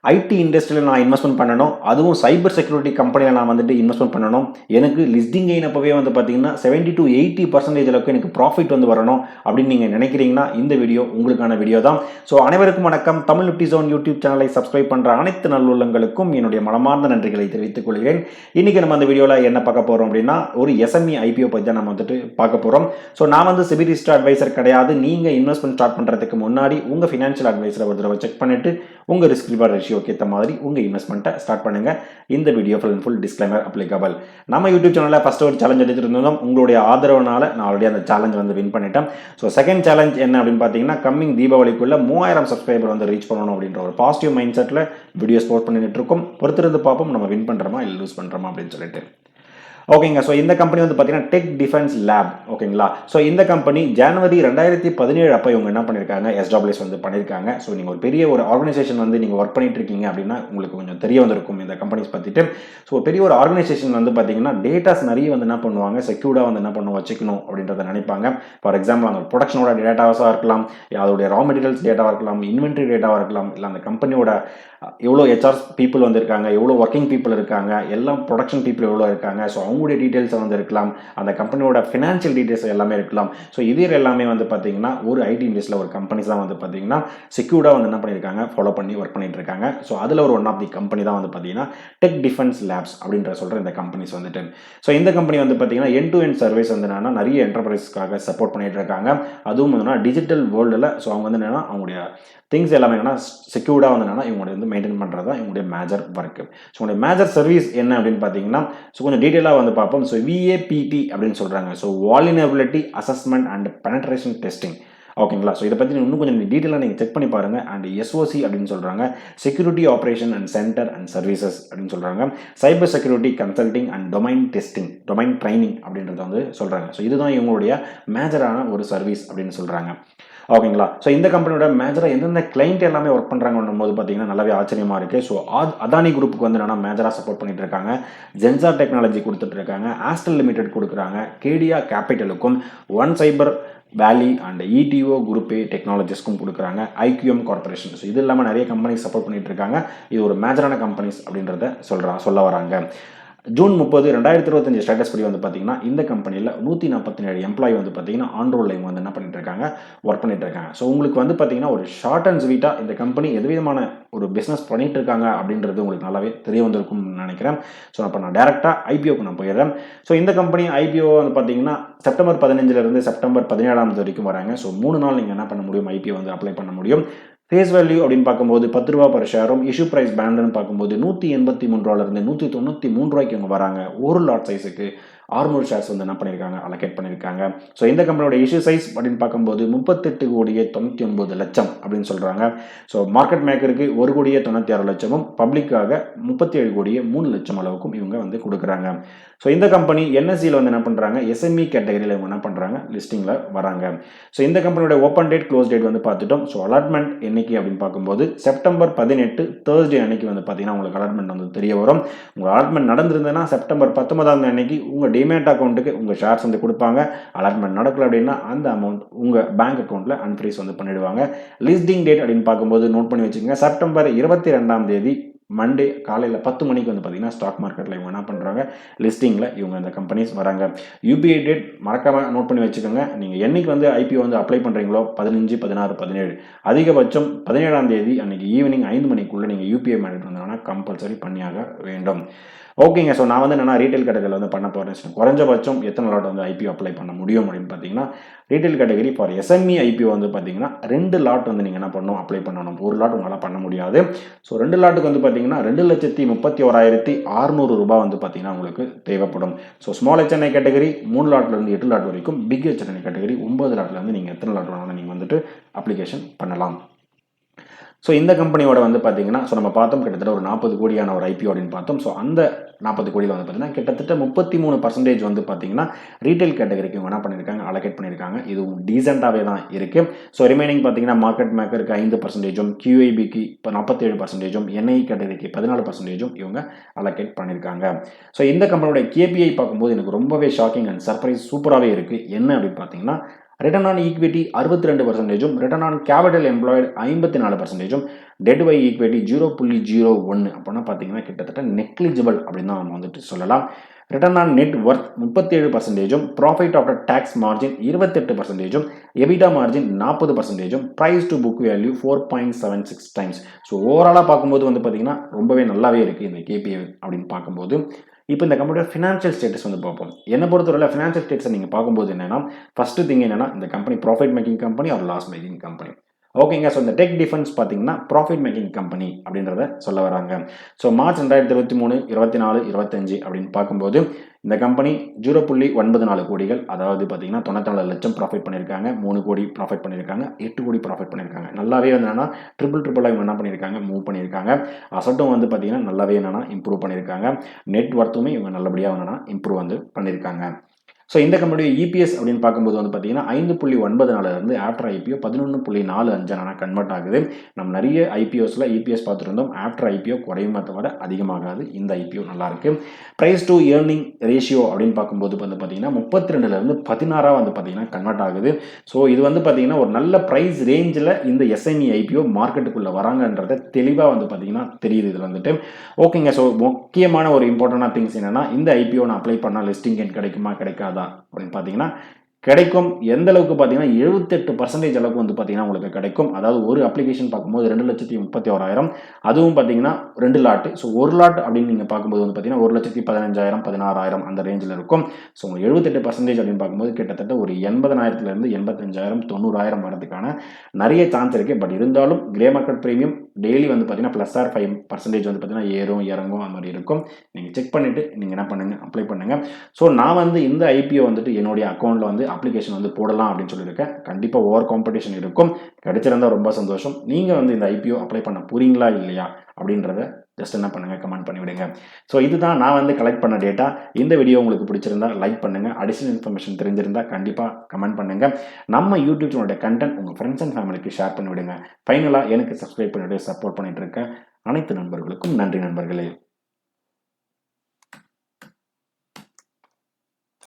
ID இண்டஸ்ட்ரியில் நான் investment பண்ணணும், அதுவும் சைபர் செக்யூரிட்டி கம்பெனியில் நான் வந்துட்டு இன்வெஸ்ட்மெண்ட் பண்ணணும். எனக்கு லிஸ்டிங் கெயின் அப்பவே வந்து பார்த்தீங்கன்னா 70 to 80% அளவுக்கு எனக்கு ப்ராஃபிட் வந்து வரணும் அப்படின்னு நீங்கள் நினைக்கிறீங்கன்னா இந்த வீடியோ உங்களுக்கான வீடியோ தான். ஸோ அனைவருக்கும் வணக்கம். தமிழ் நிப்டி ஜோன் யூடியூப் சேனலை சப்ஸ்கிரைப் பண்ணுற அனைத்து நல்லுள்ளங்களுக்கும் என்னுடைய மனமார்ந்த நன்றிகளை தெரிவித்துக் கொள்கிறேன். இன்றைக்கி நம்ம அந்த வீடியோவில் என்ன பார்க்க போகிறோம் அப்படின்னா ஒரு எஸ்எம்இ ஐபிஓ பற்றி தான் நம்ம வந்துட்டு பார்க்க போகிறோம். ஸோ நான் வந்து சிபி ரிஜிஸ்டர் அட்வைசர் கிடையாது. நீங்கள் இன்வெஸ்ட்மெண்ட் ஸ்டார்ட் பண்ணுறதுக்கு முன்னாடி உங்கள் ஃபினான்ஷியல் அட்வைசரை ஒரு தடவை செக் பண்ணிவிட்டு உங்கள் ரிஸ்க் ரிவார்ட் ரேஷியோக்கு ஏற்ற மாதிரி உங்கள் இன்வெஸ்ட்மெண்ட்டை ஸ்டார்ட் பண்ணுங்கள். இந்த வீடியோ ஃபுல் டிஸ்க்ளைமர் அப்ளிகபிள். நம்ம யூடியூப் சேனலில் ஃபஸ்ட்டு ஒரு சேலஞ்ச் எடுத்துருந்தோம். உங்களுடைய ஆதரவுனால நான் ஆல்ரெடி அந்த சேலஞ்ச் வந்து வின் பண்ணிட்டேன். ஸோ செகண்ட் சேலஞ்ச் என்ன அப்படின்னு பார்த்தீங்கன்னா கம்மிங் தீபாவளிக்குள்ள 3000 சப்ஸ்கிரைபர் வந்து ரீச் பண்ணணும் அப்படின்ற ஒரு positive mind settle videos post பண்ணிட்டு இருக்கோம். பொறுத்திருந்து பார்ப்போம் நம்ம வின் பண்ணுறோமா இல்லை லூஸ் பண்ணுறோமா அப்படின்னு சொல்லிட்டு. ஓகேங்க. ஸோ இந்த கம்பெனி வந்து பார்த்தீங்கன்னா டெக் டிஃபென்ஸ் லேப். ஓகேங்களா. ஸோ இந்த கம்பெனி ஜனவரி 2017 அப்போ இவங்க என்ன பண்ணியிருக்காங்க, எஸ்டபிள்யூஎஸ் வந்து பண்ணியிருக்காங்க. ஸோ நீங்கள் ஒரு பெரிய ஒரு ஆர்கனைசேஷன் வந்து நீங்கள் ஒர்க் பண்ணிட்டு இருக்கீங்க அப்படின்னா உங்களுக்கு கொஞ்சம் தெரிய வந்திருக்கும் இந்த கம்பெனிஸ் பற்றிட்டு. ஸோ பெரிய ஒரு ஆர்கனைசேஷன் வந்து பார்த்தீங்கன்னா டேட்டாஸ் நிறைய வந்து என்ன பண்ணுவாங்க, செக்யூர்டாக வந்து என்ன பண்ணுவோம் வச்சுக்கணும் அப்படின்றத நினைப்பாங்க. ஃபார் எக்ஸாம்பிள் அந்த ப்ரொடக்ஷனோட டேட்டாஸாக இருக்கலாம், அதோடைய ரா மெட்டீரியல்ஸ் டேட்டாவாக இருக்கலாம், இன்வென்ட்ரி டேட்டாவாக இருக்கலாம், இல்லை அந்த கம்பெனியோட எவ்வளோ ஹெச்ஆர் பீப்புள் வந்து இருக்காங்க, எவ்வளோ ஒர்க்கிங் பீப்புள் இருக்காங்க, எல்லாம் ப்ரொடக்ஷன் பீப்புள் எவ்வளோ இருக்காங்க, ஸோ அவங்களுடைய டீட்டெயில்ஸை வந்து இருக்கலாம், அந்த கம்பெனியோட ஃபினான்ஷியல் டீட்டெயில்ஸ் எல்லாமே இருக்கலாம். ஸோ இது எல்லாமே வந்து பார்த்தீங்கன்னா ஒரு ஐடி இண்டஸ்ட்ரியில் ஒரு கம்பெனிஸ் தான் வந்து பார்த்தீங்கன்னா செக்யூர்டாக வந்து என்ன பண்ணியிருக்காங்க, ஃபாலோ பண்ணி ஒர்க் பண்ணிட்டு இருக்காங்க. ஸோ அதில் ஒரு ஒன் ஆஃப் தி கம்பெனி தான் வந்து பார்த்தீங்கன்னா டெக் டிஃபென்ஸ் லேப்ஸ் அப்படின்ற சொல்கிற இந்த கம்பெனிஸ் வந்துட்டு. ஸோ இந்த கம்பெனி வந்து பார்த்தீங்கன்னா எண்ட் டு எண்ட் சர்வீஸ் வந்து என்னன்னா நிறைய என்டர்பிரைஸ்க்காக சப்போர்ட் பண்ணிட்டு இருக்காங்க. அதுவும் வந்து டிஜிட்டல் வேர்ல்டில். ஸோ அவங்க வந்து என்னன்னா அவங்களுடைய திங்ஸ் எல்லாமே என்னன்னா செக்யூர்டாக வந்து என்னன்னா இவங்களுடைய வந்து மெயின்டைன் பண்ணுறது தான் இவங்களுடைய மேஜர் ஒர்க்கு. ஸோ உங்களுடைய மேஜர் சர்வீஸ் என்ன அப்படின்னு பார்த்தீங்கன்னா ஸோ கொஞ்சம் டீட்டெயிலாக வந்து பார்ப்போம். ஸோ விஏபிடி அப்படின்னு சொல்கிறாங்க. So vulnerability assessment and penetration testing. ஓகேங்களா. ஸோ இதை பற்றி இன்னும் கொஞ்சம் டீட்டெயிலாக நீங்கள் செக் பண்ணி பாருங்கள். அண்ட் எஸ்ஓசி அப்படின்னு சொல்கிறாங்க, security operation and center and services அப்படின்னு சொல்கிறாங்க, cyber security consulting and domain testing, domain training அப்படின்றத வந்து சொல்கிறாங்க. ஸோ இதுதான் இவங்களுடைய மேஜரான ஒரு சர்வீஸ் அப்படின்னு சொல்கிறாங்க. ஓகேங்களா. ஸோ இந்த கம்பெனியோட மேஜராக எந்தெந்த கிளைண்ட் எல்லாமே ஒர்க் பண்ணுறாங்கன்னும் போது பார்த்தீங்கன்னா நல்லாவே ஆச்சரியமாக இருக்குது. ஸோ அதானி குரூப்புக்கு வந்து என்னன்னா மேஜராக சப்போர்ட் பண்ணிட்டு இருக்காங்க, ஜென்சார் டெக்னாலஜி கொடுத்துட்டு இருக்காங்க, ஆஸ்டல் லிமிடெட் கொடுக்குறாங்க, கேடியா கேபிட்டலுக்கும், ஒன் சைபர் வேலி அண்ட் இடிஓ குரூப் டெக்னாலஜிஸ்க்கும் கொடுக்குறாங்க, ஐக்யூஎம் கார்பரேஷன். ஸோ இது இல்லாமல் நிறைய கம்பெனிஸ் சப்போர்ட் பண்ணிட்டு இருக்காங்க. இது ஒரு மேஜரான கம்பெனிஸ் அப்படின்றத சொல்ல வராங்க. ஜூன் 30, 2025 ஸ்டேட்டஸ் படி வந்து பார்த்தீங்கன்னா இந்த கம்பெனியில் 147 எம்ப்ளாயி வந்து பார்த்தீங்கன்னா ஆன்ரோல் இவங்க வந்து என்ன பண்ணிட்டு இருக்காங்க, ஒர்க் பண்ணிட்டு இருக்காங்க. ஸோ உங்களுக்கு வந்து பார்த்தீங்கன்னா ஒரு ஷார்ட் அண்ட் ஸ்வீட்டாக இந்த கம்பெனி எது விதமான ஒரு பிஸ்னஸ் பண்ணிட்டு இருக்காங்க அப்படின்றது உங்களுக்கு நல்லாவே தெரிய வந்திருக்கும்னு நினைக்கிறேன். ஸோ அப்போ நான் டேரெக்டாக ஐபிஓக்கு நான் போயிடுறேன். ஸோ இந்த கம்பெனி ஐபிஓ வந்து பார்த்தீங்கன்னா செப்டம்பர் 15 செப்டம்பர் 17 வரைக்கும் வராங்க. ஸோ 3 நாள் நீங்கள் என்ன பண்ண முடியும், ஐபிஓ வந்து அப்ளை பண்ண முடியும். ஃபேஸ் வேல்யூ அப்படின்னு பார்க்கும்போது 10 ரூபா பர் ஷேரும், இஷ்யூ பிரைஸ் பேண்டுன்னு பார்க்கும்போது $183 $193 இவங்க வராங்க. ஒரு லாட் சைஸுக்கு 600 ஷேர்ஸ் வந்து என்ன பண்ணியிருக்காங்க, அலோகேட் பண்ணியிருக்காங்க. ஸோ இந்த கம்பெனியோட இஷ்யூ சைஸ் அப்படின்னு பார்க்கும்போது 38,99,00,000 அப்படின்னு சொல்கிறாங்க. ஸோ மார்க்கெட் மேக்கருக்கு 1,96,00,000, பப்ளிக்காக 37,03,00,000 அளவுக்கும் இவங்க வந்து கொடுக்குறாங்க. ஸோ இந்த கம்பெனி என்எஸ்சியில் வந்து என்ன பண்ணுறாங்க, எஸ்எம்இ கேட்டகரியில் இவங்க என்ன பண்ணுறாங்க, லிஸ்டிங்கில் வராங்க. ஸோ இந்த கம்பெனியோட ஓப்பன் டேட் க்ளோஸ் டேட் வந்து பார்த்துட்டோம். ஸோ அலாட்மெண்ட் என்னைக்கு அப்படின்னு பார்க்கும்போது செப்டம்பர் 18 தேர்ஸ்டே அன்னைக்கு வந்து பார்த்தீங்கன்னா உங்களுக்கு அலாட்மெண்ட் வந்து தெரிய வரும். உங்கள் அலாட்மெண்ட் நடந்திருந்ததுன்னா செப்டம்பர் 19 அன்னைக்கு உங்கள் டிமேட் அக்கௌண்ட்டுக்கு உங்கள் ஷேர்ஸ் வந்து கொடுப்பாங்க. அலாட்மெண்ட் நடக்கல அப்படின்னா அந்த அமௌண்ட் உங்கள் பேங்க் அக்கௌண்ட்டில் அன்ஃப்ரீஸ் வந்து பண்ணிடுவாங்க. லிஸ்டிங் டேட் அப்படின்னு பார்க்கும்போது நோட் பண்ணி வச்சுக்கோங்க, செப்டம்பர் 22 மண்டே காலையில் 10 மணிக்கு வந்து பார்த்தீங்கன்னா ஸ்டாக் மார்க்கெட்டில் இவங்க என்ன பண்ணுறாங்க, லிஸ்டிங்கில் இவங்க இந்த கம்பெனிஸ் வராங்க. யூபிஐ டேட் மறக்காம நோட் பண்ணி வச்சுக்கோங்க. நீங்கள் என்னைக்கு வந்து ஐபிஓ வந்து அப்ளை பண்ணுறீங்களோ 15, 16, 17 அதிகபட்சம் 17 அன்னைக்கு ஈவினிங் 5 மணிக்குள்ளே நீங்கள் யூபிஐ பண்ணிட்டு வந்தாங்கன்னா கம்பல்சரி பண்ணியாக வேண்டும். ஓகேங்க. ஸோ நான் வந்து என்னென்னா ரீட்டைல் கேட்டகரியில் வந்து பண்ண போகிறேன். குறைஞ்சபட்சம் எத்தனை லாட் வந்து ஐபிஓ அப்ளை பண்ண முடியும் அப்படின்னு பார்த்தீங்கன்னா retail category for SME IPO வந்து பார்த்தீங்கன்னா 2 லாட் வந்து நீங்கள் என்ன பண்ணணும், அப்ளை பண்ணணும். ஒரு லாட் உங்களால் பண்ண முடியாது. ஸோ 2 லாட்டுக்கு வந்து பார்த்தீங்கன்னா 2,31,600 ரூபாய் வந்து பார்த்தீங்கன்னா உங்களுக்கு தேவைப்படும். So small HNI category 3 லாட்லேருந்து 8 lot வரைக்கும், பிக் ஹெச்என்ஐ கேட்டகரி 9 லாட்லேருந்து நீங்கள் எத்தனை லாட் வேணாலும் நீங்கள் வந்துட்டு அப்ளிகேஷன் பண்ணலாம். ஸோ இந்த கம்பெனியோட வந்து பார்த்தீங்கன்னா ஸோ நம்ம பார்த்தோம் கிட்டத்தட்ட ஒரு 40 கோடியான ஒரு ஐபிஓ அப்படின்னு பார்த்தோம். ஸோ அந்த 40 கோடியில் வந்து பார்த்தீங்கன்னா கிட்டத்தட்ட 33% வந்து பார்த்தீங்கன்னா ரீட்டைல் கேட்டகரிக்கு இவங்க என்ன பண்ணியிருக்காங்க, அலோகேட் பண்ணியிருக்காங்க. இதுவும் டீசெண்டாகவே தான் இருக்குது. ஸோ ரிமைனிங் பார்த்தீங்கன்னா மார்க்கெட் மேக்கருக்கு 5%, QIBக்கு இப்போ 47%, என்ஐ கேட்டகரிக்கு 14% இவங்க அலோகேட் பண்ணியிருக்காங்க. ஸோ இந்த கம்பெனியோட கேபிஐ பார்க்கும்போது எனக்கு ரொம்பவே ஷாக்கிங் அண்ட் சர்ப்ரைஸ் சூப்பராகவே இருக்குது. என்ன அப்படின்னு பார்த்தீங்கன்னா return on equity 62%, return on capital employed 54%, debt by equity 0.01 அப்படின்னா பார்த்தீங்கன்னா கிட்டத்தட்ட நெக்லிஜிபிள் அப்படின்னு தான் நம்ம வந்துட்டு சொல்லலாம். Return on net worth 37%, profit after tax margin 28%, EBITDA margin 40%, price to book value 4.76 times. So ஓவராலாக பார்க்கும்போது வந்து பார்த்தீங்கன்னா ரொம்பவே நல்லாவே இருக்குது இந்த கேபிஐ அப்படின்னு பார்க்கும்போது. இப்போ இந்த கம்பெனியோட ஃபினான்ஷியல் ஸ்டேட்டஸ் வந்து பார்ப்போம். என்னை பொறுத்தவரை ஃபினான்ஷியல் ஸ்டேட்டஸை நீங்கள் பார்க்கும்போது என்னன்னா, ஃபர்ஸ்ட் திங் என்னன்னா, இந்த company profit making company or loss making company. ஓகேங்க. ஸோ இந்த டெக் டிஃபென்ஸ் பார்த்தீங்கன்னா ப்ராஃபிட் மேக்கிங் கம்பெனி அப்படின்றத சொல்ல வராங்க. ஸோ மார்ச் 2023, 24, 25 அப்படின்னு பார்க்கும்போது இந்த கம்பெனி 0.94 கோடிகள், அதாவது பார்த்தீங்கன்னா 94 லட்சம் ப்ராஃபிட் பண்ணியிருக்காங்க, 3 கோடி ப்ராஃபிட் பண்ணியிருக்காங்க, 8 கோடி ப்ராஃபிட் பண்ணியிருக்காங்க. நல்லாவே வந்து என்னன்னா ட்ரிபிளாக இவங்க என்ன பண்ணியிருக்காங்க, மூவ் பண்ணியிருக்காங்க. அசட்டும் வந்து பார்த்தீங்கன்னா நல்லாவே என்னன்னா இம்ப்ரூவ் பண்ணியிருக்காங்க. நெட் ஒர்த்துமே இவங்க நல்லபடியாக என்னன்னா இம்ப்ரூவ் வந்து பண்ணியிருக்காங்க. ஸோ இந்த கம்பெனியோட இபிஎஸ் அப்படின்னு பார்க்கும்போது வந்து பார்த்தீங்கன்னா 5.94 ஆஃப்டர் ஐபிஓ 11.45 கன்வெர்ட் ஆகுது. நம்ம நிறைய ஐபிஓஸில் இபிஎஸ் பார்த்துருந்தோம். ஆஃப்டர் ஐபிஓ குறையுமே தவிர அதிகமாகாது. இந்த ஐபிஓ நல்லா இருக்கு. பிரைஸ் டு ஏர்னிங் ரேஷியோ அப்படின்னு பார்க்கும்போது வந்து பார்த்தீங்கன்னா 32 16 வந்து பார்த்தீங்கன்னா கன்வெர்ட் ஆகுது. ஸோ இது வந்து பார்த்தீங்கன்னா ஒரு நல்ல ப்ரைஸ் ரேஞ்சில் இந்த எஸ்எம்இ ஐபிஓ மார்க்கெட்டுக்குள்ளே வராங்கன்றத தெளிவாக வந்து பார்த்தீங்கன்னா தெரியுது இதில் வந்துட்டு. ஓகேங்க. ஸோ முக்கியமான ஒரு இம்பார்ட்டண்டான திங்ஸ் என்னன்னா, இந்த ஐபிஓ நான் அப்ளை பண்ணால் லிஸ்டிங் கெயின் கிடைக்குமா கிடைக்காதா அப்படின்னு பார்த்தீங்கன்னா கிடைக்கும். எந்த அளவுக்கு பார்த்தீங்கன்னா 78% அளவுக்கு வந்து பார்த்தீங்கன்னா உங்களுக்கு கிடைக்கும். அதாவது ஒரு அப்ளிகேஷன் பார்க்கும்போது 2,31,000, அதுவும் பார்த்தீங்கன்னா 2 லாட். ஸோ ஒரு லாட் அப்படின்னு நீங்கள் பார்க்கும்போது வந்து பார்த்தீங்கன்னா 1,15,000 16,000 அந்த ரேஞ்சில் இருக்கும். ஸோ 78% அப்படின்னு பார்க்கும்போது கிட்டத்தட்ட ஒரு 80,000 85,000 90,000 வரதுக்கான நிறைய சான்ஸ் இருக்கு. பட் இருந்தாலும் கிரே மார்க்கெட் பிரீமியம் டெய்லி வந்து பார்த்தீங்கன்னா ப்ளஸ் ஆர் 5% வந்து பார்த்தீங்கன்னா ஏறும் இறங்கும் அந்த மாதிரி இருக்கும். நீங்கள் செக் பண்ணிவிட்டு நீங்கள் என்ன பண்ணுங்கள், அப்ளை பண்ணுங்கள். ஸோ நான் வந்து இந்த ஐபிஓ வந்துட்டு என்னுடைய அக்கௌண்ட்டில் வந்து அப்ளிகேஷன் வந்து போடலாம் அப்படின்னு சொல்லியிருக்கேன். கண்டிப்பாக ஓவர் காம்படிஷன் இருக்கும். கிடைச்சிருந்தா ரொம்ப சந்தோஷம். நீங்கள் வந்து இந்த ஐபிஓ அப்ளை பண்ண போறீங்களா இல்லையா அப்படின்றத ஜஸ்ட் என்ன பண்ணுங்கள், கமெண்ட் பண்ணிவிடுங்க. ஸோ இதுதான் நான் வந்து கலெக்ட் பண்ண டேட்டா. இந்த வீடியோ உங்களுக்கு பிடிச்சிருந்தா லைக் பண்ணுங்கள். அடிஷனல் இன்ஃபர்மேஷன் தெரிஞ்சிருந்தா கண்டிப்பாக கமெண்ட் பண்ணுங்கள். நம்ம யூடியூப் சேனலோட கண்டென்ட் உங்கள் ஃப்ரெண்ட்ஸ் அண்ட் ஃபேமிலிக்கு ஷேர் பண்ணிவிடுங்க. ஃபைனலாக எனக்கு சப்ஸ்கிரைப் பண்ணிவிட்டு சப்போர்ட் பண்ணிட்டு இருக்க அனைத்து நண்பர்களுக்கும் நன்றி நண்பர்களே.